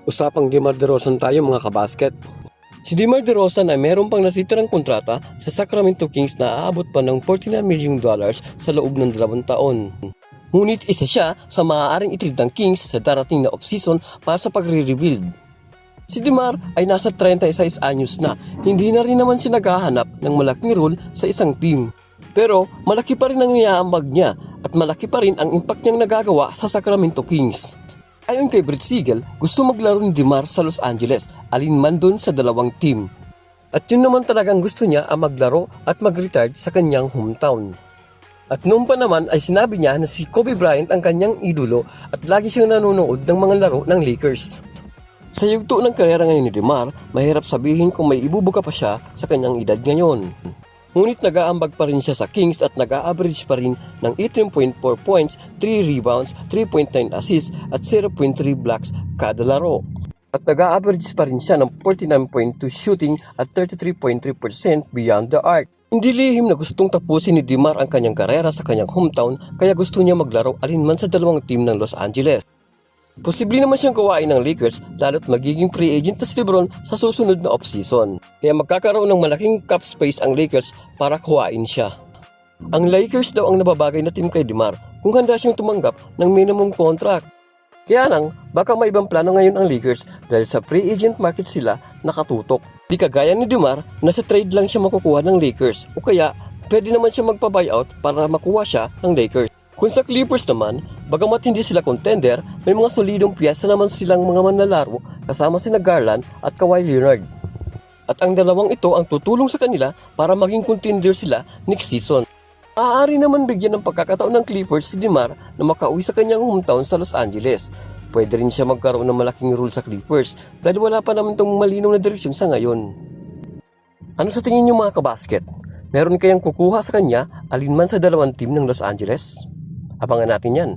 Usapang DeMar DeRozan tayo mga kabasket. Si DeMar DeRozan ay meron pang natitirang kontrata sa Sacramento Kings na aabot pa ng $49 million sa loob ng 2 taon. Ngunit isa siya sa maaaring itrade ng Kings sa darating na offseason para sa pagre-rebuild. Si DeMar ay nasa 36 anyos na, hindi na rin naman siya naghahanap ng malaking role sa isang team. Pero malaki pa rin ang iaambag niya at malaki pa rin ang impact niyang nagagawa sa Sacramento Kings. Ayon kay Brett Siegel, gusto maglaro ni DeMar sa Los Angeles, alinman dun sa dalawang team. At yun naman talagang gusto niya ang maglaro at mag-retire sa kanyang hometown. At noon pa naman ay sinabi niya na si Kobe Bryant ang kanyang idolo at lagi siyang nanonood ng mga laro ng Lakers. Sa yugto ng karera ngayon ni DeMar, mahirap sabihin kung may ibubuga pa siya sa kanyang edad ngayon. Ngunit nag-aambag pa rin siya sa Kings at nag-a-average pa rin ng 18.4 points, 3 rebounds, 3.9 assists at 0.3 blocks kada laro. At nag-a-average pa rin siya ng 49.2 shooting at 33.3% beyond the arc. Hindi lihim na gustong tapusin ni DeMar ang kanyang karera sa kanyang hometown kaya gusto niya maglaro alinman sa dalawang team ng Los Angeles. Posible naman siyang gawain ng Lakers lalo't magiging free agent na si LeBron sa susunod na offseason. Kaya magkakaroon ng malaking cap space ang Lakers para kuhain siya. Ang Lakers daw ang nababagay na team kay DeMar kung handa siyang tumanggap ng minimum contract. Kaya lang, baka may ibang plano ngayon ang Lakers dahil sa free agent market sila nakatutok. Di kagaya ni DeMar na sa trade lang siya makukuha ng Lakers o kaya pwede naman siya magpa-buyout para makuha siya ng Lakers. Kung sa Clippers naman, bagamat hindi sila contender, may mga solidong piyesa naman silang mga manlalaro kasama sina Garland at Kawhi Leonard. At ang dalawang ito ang tutulong sa kanila para maging contender sila next season. Maaari naman bigyan ng pagkakataon ng Clippers si DeMar na makauwi sa kanyang hometown sa Los Angeles. Pwede rin siya magkaroon ng malaking role sa Clippers dahil wala pa naman itong malinaw na direksyon sa ngayon. Ano sa tingin niyo mga kabasket? Meron kayang kukuha sa kanya alinman sa dalawang team ng Los Angeles? Abangan natin yan.